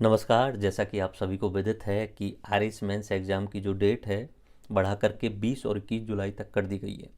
नमस्कार। जैसा कि आप सभी को विदित है कि आरएस मेंस एग्ज़ाम की जो डेट है बढ़ा करके 20 और 21 जुलाई तक कर दी गई है।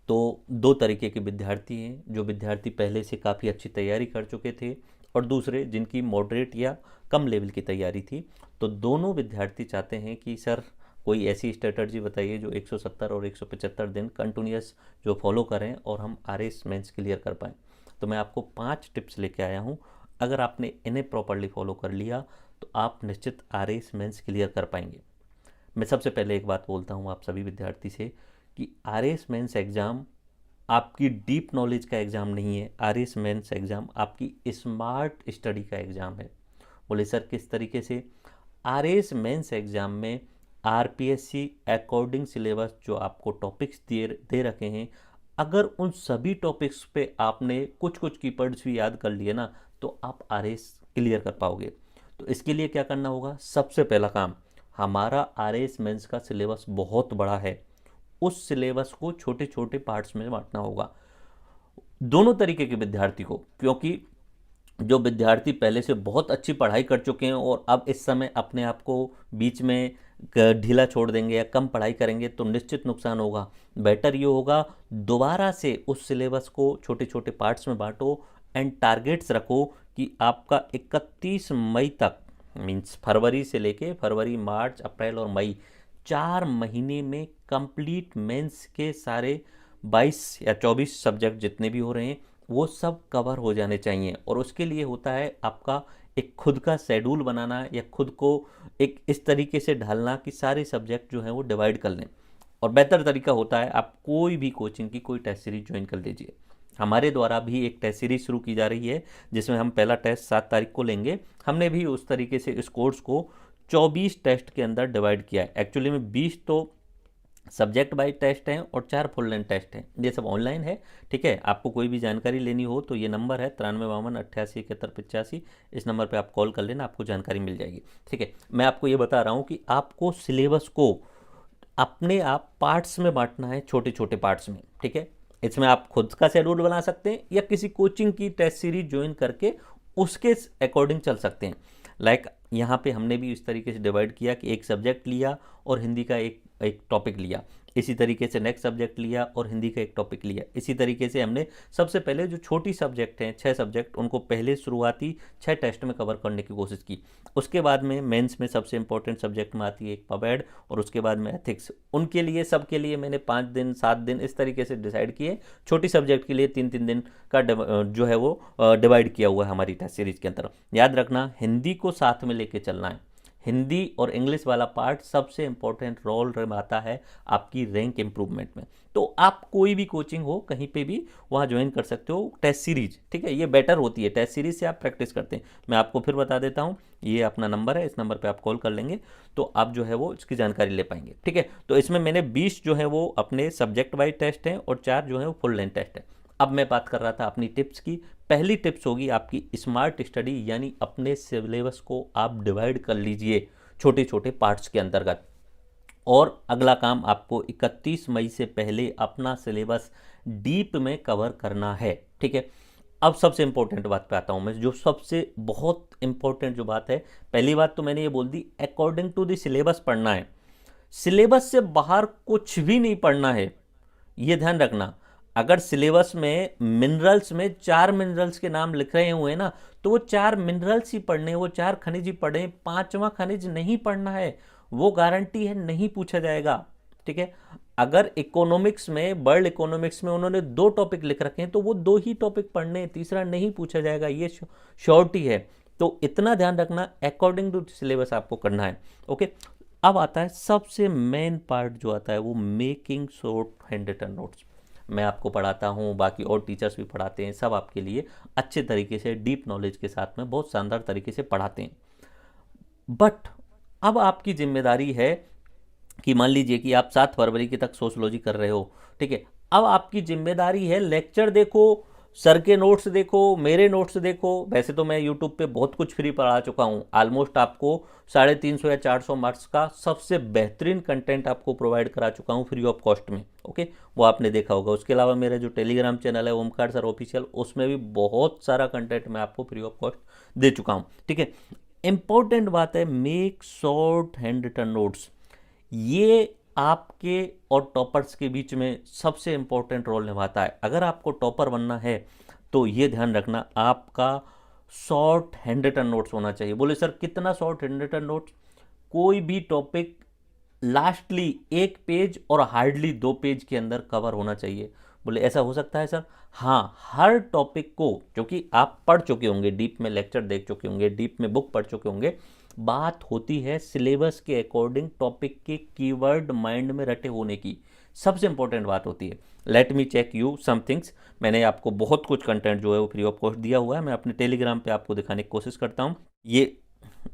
तो दो तरीके के विद्यार्थी हैं, जो विद्यार्थी पहले से काफ़ी अच्छी तैयारी कर चुके थे और दूसरे जिनकी मॉडरेट या कम लेवल की तैयारी थी। तो दोनों विद्यार्थी चाहते हैं कि सर कोई ऐसी स्ट्रेटजी बताइए जो 170 और 175 दिन कंटिन्यूस जो फॉलो करें और हम आरएस मेंस क्लियर कर पाएँ। तो मैं आपको 5 टिप्स लेके आया हूँ। अगर आपने इन्हें प्रॉपरली फॉलो कर लिया तो आप निश्चित आरएस मेंस क्लियर कर पाएंगे। मैं सबसे पहले एक बात बोलता हूँ आप सभी विद्यार्थी से कि आरएस मेंस एग्ज़ाम आपकी डीप नॉलेज का एग्ज़ाम नहीं है। आरएस मेंस एग्ज़ाम आपकी स्मार्ट स्टडी का एग्ज़ाम है। बोले सर किस तरीके से? आरएस मेंस एग्ज़ाम में आरपीएससी अकॉर्डिंग सिलेबस जो आपको टॉपिक्स दे रखे हैं, अगर उन सभी टॉपिक्स पे आपने कुछ कुछ कीवर्ड्स भी याद कर लिए ना तो आप आरएस क्लियर कर पाओगे। तो इसके लिए क्या करना होगा? सबसे पहला काम, हमारा आरएस मेंस का सिलेबस बहुत बड़ा है, उस सिलेबस को छोटे छोटे पार्ट्स में बांटना होगा दोनों तरीके के विद्यार्थी को। क्योंकि जो विद्यार्थी पहले से बहुत अच्छी पढ़ाई कर चुके हैं और अब इस समय अपने आप को बीच में ढीला छोड़ देंगे या कम पढ़ाई करेंगे तो निश्चित नुकसान होगा। बेटर ये होगा दोबारा से उस सिलेबस को छोटे छोटे पार्ट्स में बांटो एंड टारगेट्स रखो कि आपका 31 मई तक, मीन्स फरवरी से लेके फरवरी, मार्च, अप्रैल और मई, 4 महीने में कंप्लीट मेंस के सारे 22 या 24 सब्जेक्ट जितने भी हो रहे हैं वो सब कवर हो जाने चाहिए। और उसके लिए होता है आपका एक खुद का शेड्यूल बनाना या खुद को एक इस तरीके से ढालना कि सारे सब्जेक्ट जो हैं वो डिवाइड कर लें। और बेहतर तरीका होता है आप कोई भी कोचिंग की कोई टेस्ट सीरीज ज्वाइन कर लीजिए। हमारे द्वारा भी एक टेस्ट सीरीज शुरू की जा रही है जिसमें हम पहला टेस्ट 7 तारीख को लेंगे। हमने भी उस तरीके से इस कोर्स को 24 टेस्ट के अंदर डिवाइड किया है। एक्चुअली में 20 तो सब्जेक्ट वाइज टेस्ट हैं और 4 फुल लेंथ टेस्ट हैं। ये सब ऑनलाइन है, ठीक है। आपको कोई भी जानकारी लेनी हो तो ये नंबर है 9352 88 71 85। इस नंबर पे आप कॉल कर लेना, आपको जानकारी मिल जाएगी, ठीक है। मैं आपको ये बता रहा हूँ कि आपको सिलेबस को अपने आप पार्ट्स में बांटना है, छोटे छोटे पार्ट्स में, ठीक है। इसमें आप खुद का शेड्यूल बना सकते हैं या किसी कोचिंग की टेस्ट सीरीज ज्वाइन करके उसके अकॉर्डिंग चल सकते हैं। लाइक यहाँ पे हमने भी इस तरीके से डिवाइड किया कि एक सब्जेक्ट लिया और हिंदी का एक एक टॉपिक लिया, इसी तरीके से नेक्स्ट सब्जेक्ट लिया और हिंदी का एक टॉपिक लिया। इसी तरीके से हमने सबसे पहले जो छोटी सब्जेक्ट हैं 6 सब्जेक्ट, उनको पहले शुरुआती 6 टेस्ट में कवर करने की कोशिश की। उसके बाद में मेंस में सबसे इंपॉर्टेंट सब्जेक्ट में आती है एक पबेड और उसके बाद में एथिक्स। उनके लिए सबके लिए मैंने 5 दिन 7 दिन इस तरीके से डिसाइड किए। छोटी सब्जेक्ट के लिए 3-3 दिन का जो है वो डिवाइड किया हुआ है हमारी टेस्ट सीरीज के अंदर। याद रखना हिंदी को साथ में लेके चलना है। हिंदी और इंग्लिश वाला पार्ट सबसे इंपॉर्टेंट रोल निभाता है आपकी रैंक इम्प्रूवमेंट में। तो आप कोई भी कोचिंग हो कहीं पे भी वहाँ ज्वाइन कर सकते हो टेस्ट सीरीज, ठीक है। ये बेटर होती है, टेस्ट सीरीज से आप प्रैक्टिस करते हैं। मैं आपको फिर बता देता हूँ, ये अपना नंबर है, इस नंबर पे आप कॉल कर लेंगे तो आप जो है वो इसकी जानकारी ले पाएंगे, ठीक है। तो इसमें मैंने 20 जो है वो अपने सब्जेक्ट वाइज टेस्ट हैं और 4 जो है वो फुल लेंथ टेस्ट है। अब मैं बात कर रहा था अपनी टिप्स की। पहली टिप्स होगी आपकी स्मार्ट स्टडी, यानी अपने सिलेबस को आप डिवाइड कर लीजिए छोटे छोटे पार्ट्स के अंतर्गत। और अगला काम आपको 31 मई से पहले अपना सिलेबस डीप में कवर करना है, ठीक है। अब सबसे इंपॉर्टेंट बात पे आता हूं मैं, जो सबसे बहुत इंपॉर्टेंट जो बात है। पहली बात तो मैंने ये बोल दी, अकॉर्डिंग टू द सिलेबस पढ़ना है। सिलेबस से बाहर कुछ भी नहीं पढ़ना है, ये ध्यान रखना। अगर सिलेबस में मिनरल्स में 4 मिनरल्स के नाम लिख रहे हुए ना तो वो 4 मिनरल्स ही पढ़ने, वो 4 खनिज ही पढ़े, 5वां खनिज नहीं पढ़ना है। वो गारंटी है नहीं पूछा जाएगा, ठीक है। अगर इकोनॉमिक्स में, वर्ल्ड इकोनॉमिक्स में उन्होंने 2 टॉपिक लिख रखे हैं तो वो 2 ही टॉपिक पढ़ने, तीसरा नहीं पूछा जाएगा, ये श्योरिटी है। तो इतना ध्यान रखना, अकॉर्डिंग टू सिलेबस आपको करना है, ओके। अब आता है सबसे मेन पार्ट जो आता है वो making short handwritten notes. मैं आपको पढ़ाता हूँ, बाकी और टीचर्स भी पढ़ाते हैं, सब आपके लिए अच्छे तरीके से डीप नॉलेज के साथ में बहुत शानदार तरीके से पढ़ाते हैं। बट अब आपकी जिम्मेदारी है कि मान लीजिए कि आप 7 फरवरी की तक सोशलॉजी कर रहे हो, ठीक है। अब आपकी जिम्मेदारी है लेक्चर देखो, सर के नोट्स देखो, मेरे नोट्स देखो। वैसे तो मैं यूट्यूब पे बहुत कुछ फ्री पढ़ा चुका हूँ, ऑलमोस्ट आपको 350 या 400 मार्क्स का सबसे बेहतरीन कंटेंट आपको प्रोवाइड करा चुका हूँ फ्री ऑफ कॉस्ट में, ओके। वो आपने देखा होगा। उसके अलावा मेरा जो टेलीग्राम चैनल है ओमकार सर ऑफिशियल, उसमें भी बहुत सारा कंटेंट मैं आपको फ्री ऑफ कॉस्ट दे चुका हूँ, ठीक है। इंपॉर्टेंट बात है, make short handwritten notes. ये आपके और टॉपर्स के बीच में सबसे इंपॉर्टेंट रोल निभाता है। अगर आपको टॉपर बनना है तो ये ध्यान रखना, आपका शॉर्ट हैंड रिटन नोट्स होना चाहिए। बोले सर कितना शॉर्ट हैंड रिटन नोट्स? कोई भी टॉपिक लास्टली 1 पेज और हार्डली 2 पेज के अंदर कवर होना चाहिए। बोले ऐसा हो सकता है सर? हाँ, हर टॉपिक को, क्योंकि आप पढ़ चुके होंगे, डीप में लेक्चर देख चुके होंगे, डीप में बुक पढ़ चुके होंगे, बात होती है सिलेबस के अकॉर्डिंग टॉपिक के कीवर्ड माइंड में रटे होने की। सबसे इंपॉर्टेंट बात होती है। Let me check you some things. मैंने आपको बहुत कुछ कंटेंट जो है वो फ्री ऑफ कॉस्ट दिया हुआ है। मैं अपने टेलीग्राम पे आपको दिखाने की कोशिश करता हूँ।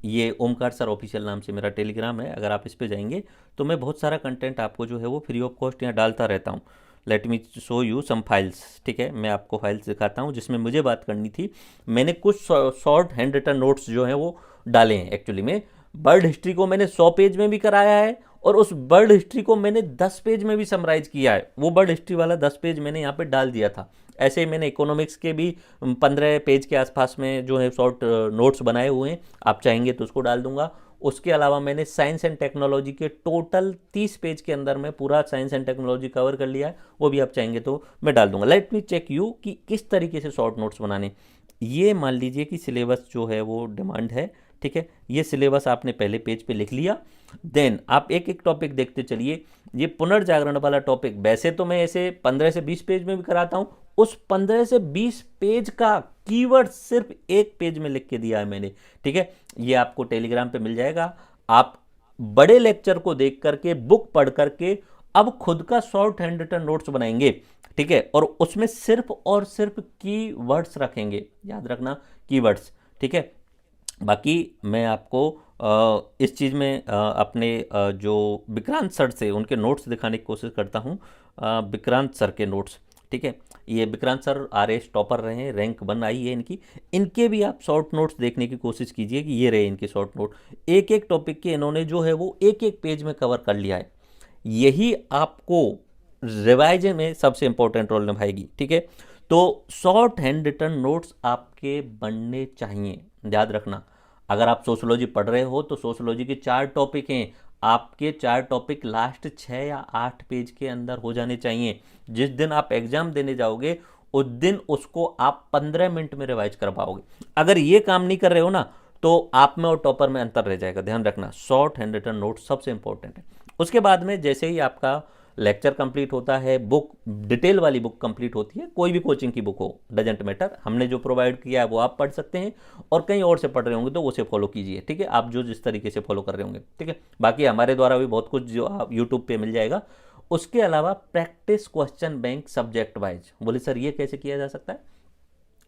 ये ओमकार सर ऑफिशियल नाम से मेरा टेलीग्राम है। अगर आप इस पे जाएंगे तो मैं बहुत सारा कंटेंट आपको जो है वो फ्री ऑफ कॉस्ट यहाँ डालता रहता हूँ। Let me show you some files. ठीक है, मैं आपको फाइल्स दिखाता हूँ जिसमें मुझे बात करनी थी। मैंने कुछ शॉर्ट हैंड रिटन नोट्स जो हैं वो डाले हैं। एक्चुअली में वर्ल्ड हिस्ट्री को मैंने 100 पेज में भी कराया है और उस वर्ल्ड हिस्ट्री को मैंने 10 पेज में भी समराइज किया है। वो वर्ल्ड हिस्ट्री वाला 10 पेज मैंने यहाँ पे डाल दिया था। ऐसे ही मैंने इकोनॉमिक्स के भी 15 पेज के आसपास में जो है शॉर्ट नोट्स बनाए हुए हैं। आप चाहेंगे तो उसको डाल दूंगा। उसके अलावा मैंने साइंस एंड टेक्नोलॉजी के टोटल 30 पेज के अंदर में पूरा साइंस एंड टेक्नोलॉजी कवर कर लिया है। वो भी आप चाहेंगे तो मैं डाल दूंगा। लेट मी चेक यू कि किस तरीके से शॉर्ट नोट्स बनाने। ये मान लीजिए कि सिलेबस जो है वो डिमांड है। ठीक है, ये सिलेबस आपने पहले पेज पे लिख लिया। देन आप एक एक टॉपिक देखते चलिए। ये पुनर्जागरण वाला टॉपिक वैसे तो मैं ऐसे 15 से 20 पेज में भी कराता हूँ। उस 15 से 20 पेज का कीवर्ड सिर्फ 1 पेज में लिख के दिया है मैंने। ठीक है, ये आपको टेलीग्राम पे मिल जाएगा। आप बड़े लेक्चर को देख करके, बुक पढ़ करके अब खुद का शॉर्ट हैंड रिटन नोट्स बनाएंगे। ठीक है, और उसमें सिर्फ और सिर्फ कीवर्ड्स रखेंगे। याद रखना, कीवर्ड्स। ठीक है, बाकी मैं आपको इस चीज़ में अपने जो विक्रांत सर से उनके नोट्स दिखाने की कोशिश करता हूँ। विक्रांत सर के नोट्स। ठीक है, ये विक्रांत सर RS टॉपर रहे हैं, रैंक 1 आई है इनकी। इनके भी आप शॉर्ट नोट्स देखने की कोशिश कीजिए कि ये रहे इनके शॉर्ट नोट। एक एक टॉपिक के इन्होंने जो है वो एक एक पेज में कवर कर लिया है। यही आपको रिवाइज में सबसे इंपॉर्टेंट रोल निभाएगी। ठीक है, तो शॉर्ट हैंड रिटन नोट्स आपके बनने चाहिए। याद रखना, अगर आप सोशोलॉजी पढ़ रहे हो तो सोशोलॉजी के 4 टॉपिक हैं। आपके 4 टॉपिक लास्ट 6 या 8 पेज के अंदर हो जाने चाहिए। जिस दिन आप एग्जाम देने जाओगे उस दिन उसको आप 15 मिनट में रिवाइज कर पाओगे। अगर ये काम नहीं कर रहे हो ना तो आप में और टॉपर में अंतर रह जाएगा। ध्यान रखना, शॉर्ट हैंड रिटन नोट सबसे इंपॉर्टेंट है। उसके बाद में जैसे ही आपका लेक्चर कंप्लीट होता है, बुक डिटेल वाली बुक कंप्लीट होती है, कोई भी कोचिंग की बुक हो, डजेंट मैटर, हमने जो प्रोवाइड किया है वो आप पढ़ सकते हैं। और कहीं और से पढ़ रहे होंगे तो उसे फॉलो कीजिए। ठीक है, आप जो जिस तरीके से फॉलो कर रहे होंगे। ठीक है, बाकी हमारे द्वारा भी बहुत कुछ जो आप यूट्यूब पे मिल जाएगा। उसके अलावा practice question bank subject wise. बोले सर ये कैसे किया जा सकता है?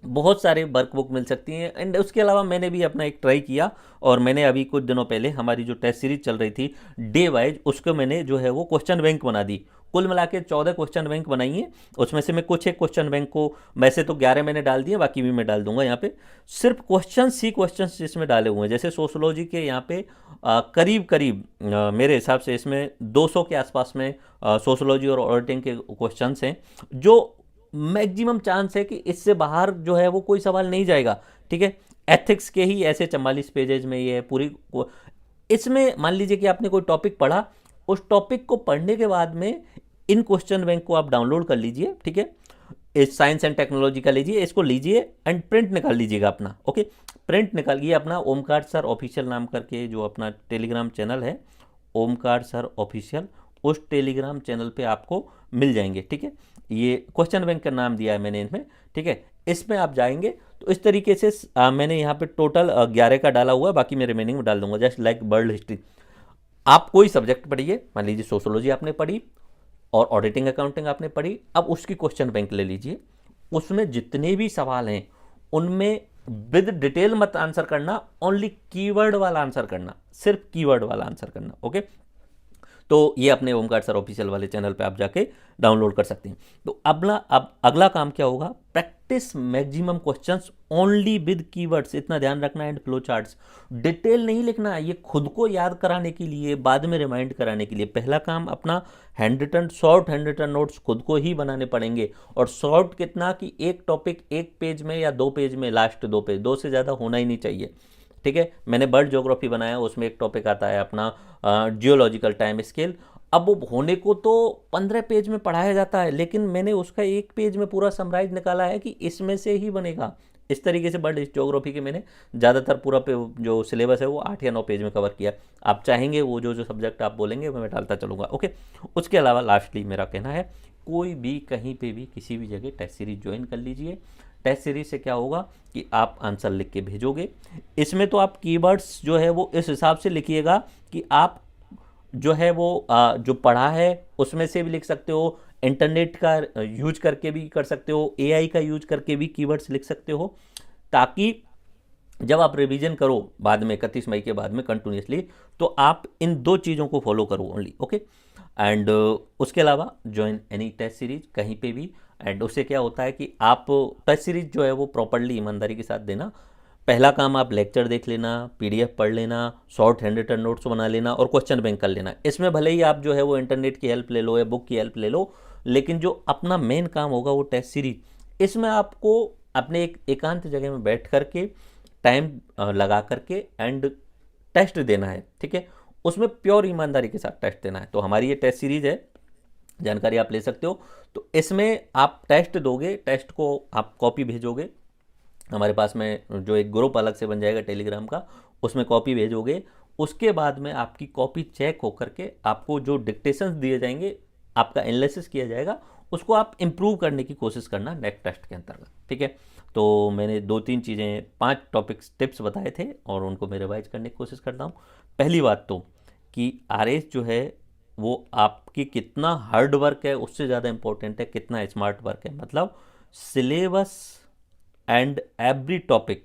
बहुत सारे वर्कबुक मिल सकती हैं। एंड उसके अलावा मैंने भी अपना एक ट्राई किया और मैंने अभी कुछ दिनों पहले हमारी जो टेस्ट सीरीज चल रही थी डे वाइज, उसको मैंने जो है वो क्वेश्चन बैंक बना दी। कुल मिला के 14 क्वेश्चन बैंक बनाई है। उसमें से मैं कुछ एक क्वेश्चन बैंक को, वैसे तो 11 मैंने डाल दिए, बाकी भी मैं डाल दूंगा यहाँ पे। सिर्फ क्वेश्चन जिसमें डाले हुए हैं, जैसे सोशोलॉजी के यहाँ पे करीब करीब मेरे हिसाब से इसमें 200 के आसपास में सोशोलॉजी और ऑडिटिंग के क्वेश्चन हैं, जो मैक्सिमम चांस है कि इससे बाहर जो है वो कोई सवाल नहीं जाएगा। ठीक है, एथिक्स के ही ऐसे 44 पेजेज में ये है पूरी। इसमें मान लीजिए कि आपने कोई टॉपिक पढ़ा, उस टॉपिक को पढ़ने के बाद में इन क्वेश्चन बैंक को आप डाउनलोड कर लीजिए। ठीक है, इस साइंस एंड टेक्नोलॉजी का लीजिए, इसको लीजिए एंड प्रिंट निकाल लीजिएगा अपना। ओके, प्रिंट निकालिए अपना। ओमकार सर ऑफिशियल नाम करके जो अपना टेलीग्राम चैनल है, ओमकार सर ऑफिशियल, उस टेलीग्राम चैनल पे आपको मिल जाएंगे। ठीक है, ये क्वेश्चन बैंक का नाम दिया है मैंने इनमें। ठीक है, इसमें आप जाएंगे तो इस तरीके से मैंने यहाँ पे टोटल 11 का डाला हुआ है, बाकी मैं रिमेनिंग में डाल दूंगा। जस्ट लाइक वर्ल्ड हिस्ट्री, आप कोई सब्जेक्ट पढ़िए, मान लीजिए सोशोलॉजी आपने पढ़ी और ऑडिटिंग अकाउंटिंग आपने पढ़ी, अब उसकी क्वेश्चन बैंक ले लीजिए। उसमें जितने भी सवाल हैं उनमें विद डिटेल मत आंसर करना, ओनली कीवर्ड वाला आंसर करना, सिर्फ कीवर्ड वाला आंसर करना। ओके, तो ये अपने ओमकार सर ऑफिशियल वाले चैनल पे आप जाके डाउनलोड कर सकते हैं। तो अब अगला काम क्या होगा? Practice maximum questions only with keywords. इतना ध्यान रखना। एंड फ्लो चार्ट्स डिटेल नहीं लिखना, ये खुद को याद कराने के लिए, बाद में रिमाइंड कराने के लिए। पहला काम अपना handwritten, short handwritten notes खुद को ही बनाने पड़ेंगे। और शॉर्ट कितना कि एक टॉपिक 1 पेज में या 2 पेज में, लास्ट 2 पेज, 2 से ज़्यादा होना ही नहीं चाहिए। ठीक है। मैंने बर्ड ज्योग्राफी बनाया, उसमें एक टॉपिक आता है अपना जियोलॉजिकल टाइम स्केल। अब वो होने को तो 15 पेज में पढ़ाया जाता है, लेकिन मैंने उसका एक पेज में पूरा समराइज निकाला है कि इसमें से ही बनेगा। इस तरीके से बर्ड ज्योग्राफी के मैंने ज़्यादातर पूरा जो सिलेबस है वो 8 या 9 पेज में कवर किया। आप चाहेंगे वो जो जो सब्जेक्ट आप बोलेंगे वो मैं डालता चलूँगा, ओके। उसके अलावा लास्टली मेरा कहना है, कोई भी कहीं पे भी किसी भी जगह टेस्ट सीरीज ज्वाइन कर लीजिए। टेस्ट सीरीज से क्या होगा कि आप आंसर लिख के भेजोगे। इसमें तो आप कीवर्ड्स जो है वो इस हिसाब से लिखिएगा कि आप जो है वो जो पढ़ा है उसमें से भी लिख सकते हो, इंटरनेट का यूज करके भी कर सकते हो, एआई का यूज करके भी कीवर्ड्स लिख सकते हो, ताकि जब आप रिवीजन करो बाद में 31 मई के बाद में कंटिन्यूसली, तो आप इन 2 चीज़ों को फॉलो करो ओनली, ओके। एंड उसके अलावा ज्वाइन एनी टेस्ट सीरीज कहीं पे भी। एंड उससे क्या होता है कि आप टेस्ट सीरीज जो है वो प्रॉपरली ईमानदारी के साथ देना। पहला काम आप लेक्चर देख लेना, पीडीएफ पढ़ लेना, शॉर्ट हैंड रिटन नोट्स बना लेना और क्वेश्चन बैंक कर लेना। इसमें भले ही आप जो है वो इंटरनेट की हेल्प ले लो या बुक की हेल्प ले लो, लेकिन जो अपना मेन काम होगा वो टेस्ट सीरीज, इसमें आपको अपने एक एकांत जगह में बैठ करके टाइम लगा करके एंड टेस्ट देना है, ठीक है। उसमें प्योर ईमानदारी के साथ टेस्ट देना है। तो हमारी ये टेस्ट सीरीज है, जानकारी आप ले सकते हो। तो इसमें आप टेस्ट दोगे, टेस्ट को आप कॉपी भेजोगे, हमारे पास में जो एक ग्रुप अलग से बन जाएगा टेलीग्राम का, उसमें कॉपी भेजोगे। उसके बाद में आपकी कॉपी चेक होकर के आपको जो डिक्टेशंस दिए जाएंगे, आपका एनालिसिस किया जाएगा, उसको आप इम्प्रूव करने की कोशिश करना नेक्स्ट टेस्ट के अंतर्गत, ठीक है। तो मैंने 2-3 चीज़ें 5 टॉपिक्स टिप्स बताए थे और उनको मैं रिवाइज करने की कोशिश करता हूँ। पहली बात तो कि आरएस जो है वो आपकी कितना हार्ड वर्क है उससे ज़्यादा इम्पोर्टेंट है कितना स्मार्ट वर्क है। मतलब सिलेबस एंड एवरी टॉपिक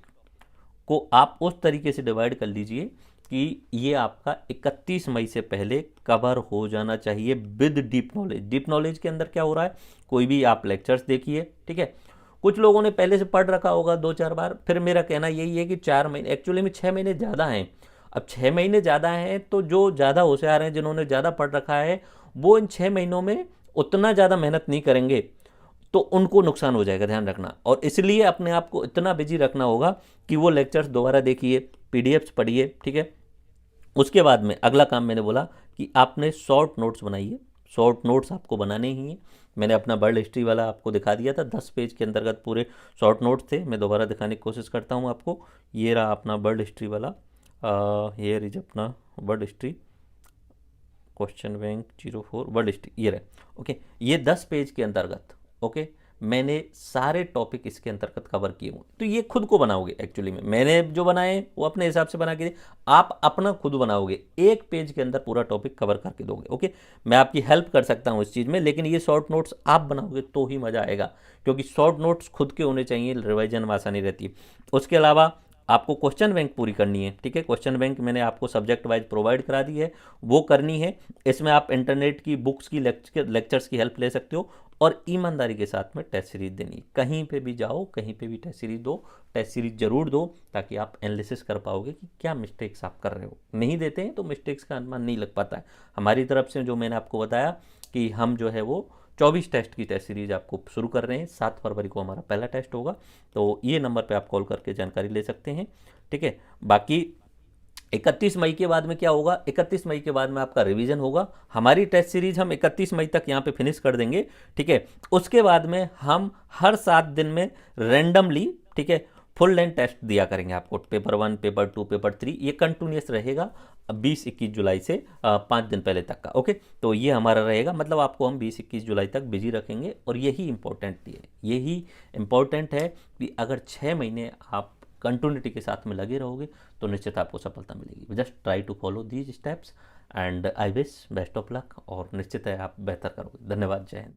को आप उस तरीके से डिवाइड कर लीजिए कि ये आपका 31 मई से पहले कवर हो जाना चाहिए with deep knowledge. Deep knowledge के अंदर क्या हो रहा है, कोई भी आप लेक्चर्स देखिए, ठीक है। कुछ लोगों ने पहले से पढ़ रखा होगा 2-4 बार, फिर मेरा कहना यही है कि 4 महीने, एक्चुअली में 6 महीने ज़्यादा हैं। अब 6 महीने ज़्यादा हैं तो जो ज़्यादा होशियार हैं, जिन्होंने ज़्यादा पढ़ रखा है, वो इन 6 महीनों में उतना ज़्यादा मेहनत नहीं करेंगे, तो उनको नुकसान हो जाएगा, ध्यान रखना। और इसलिए अपने आप को इतना बिजी रखना होगा कि वो लेक्चर्स दोबारा देखिए, पीडीएफ्स पढ़िए, ठीक है। उसके बाद में अगला काम मैंने बोला कि आपने शॉर्ट नोट्स बनाइए। शॉर्ट नोट्स आपको बनाने ही हैं। मैंने अपना वर्ल्ड हिस्ट्री वाला आपको दिखा दिया था, 10 पेज के अंतर्गत पूरे शॉर्ट नोट्स थे। मैं दोबारा दिखाने की कोशिश करता हूँ आपको। ये रहा अपना वर्ल्ड हिस्ट्री वाला, हियर इज अपना world history question bank 04 world history, ये रहे, ओके। ये 10 पेज के अंतर्गत, ओके, मैंने सारे टॉपिक इसके अंतर्गत कवर किए हुए। तो ये खुद को बनाओगे, एक्चुअली में मैंने जो बनाए वो अपने हिसाब से बना के, आप अपना खुद बनाओगे, एक पेज के अंदर पूरा टॉपिक कवर करके दोगे, ओके। मैं आपकी हेल्प कर सकता हूँ इस चीज़ में, लेकिन ये शॉर्ट नोट्स आप बनाओगे तो ही मज़ा आएगा, क्योंकि शॉर्ट नोट्स खुद के होने चाहिए, रिवाइजन में आसानी रहती है। उसके अलावा आपको क्वेश्चन बैंक पूरी करनी है, ठीक है। क्वेश्चन बैंक मैंने आपको सब्जेक्ट वाइज प्रोवाइड करा दी है, वो करनी है। इसमें आप इंटरनेट की बुक्स की लेक्चर्स की हेल्प ले सकते हो और ईमानदारी के साथ में टेस्ट सीरीज देनी। कहीं पे भी जाओ, कहीं पे भी टेस्ट सीरीज दो, टेस्ट सीरीज जरूर दो, ताकि आप एनालिसिस कर पाओगे कि क्या मिस्टेक्स आप कर रहे हो। नहीं देते हैं तो मिस्टेक्स का अनुमान नहीं लग पाता है। हमारी तरफ से जो मैंने आपको बताया कि हम जो है वो 24 टेस्ट की टेस्ट सीरीज आपको शुरू कर रहे हैं। 7 फरवरी को हमारा पहला टेस्ट होगा, तो ये नंबर पे आप कॉल करके जानकारी ले सकते हैं, ठीक है। बाकी 31 मई के बाद में क्या होगा, 31 मई के बाद में आपका रिवीजन होगा। हमारी टेस्ट सीरीज हम 31 मई तक यहाँ पे फिनिश कर देंगे, ठीक है। उसके बाद में हम हर 7 दिन में रैंडमली, ठीक है, फुल लेंथ टेस्ट दिया करेंगे आपको। पेपर 1, पेपर 2, पेपर 3, ये कंटिन्यूस रहेगा 20-21 जुलाई से 5 दिन पहले तक का, ओके। तो ये हमारा रहेगा, मतलब आपको हम 20-21 जुलाई तक बिजी रखेंगे। और यही इंपॉर्टेंट है, यही इंपॉर्टेंट है कि अगर 6 महीने आप कंटिन्यूटी के साथ में लगे रहोगे तो निश्चित आपको सफलता मिलेगी। Just try to follow these steps and I wish best of luck, और निश्चित है आप बेहतर करोगे। धन्यवाद, जय हिंद।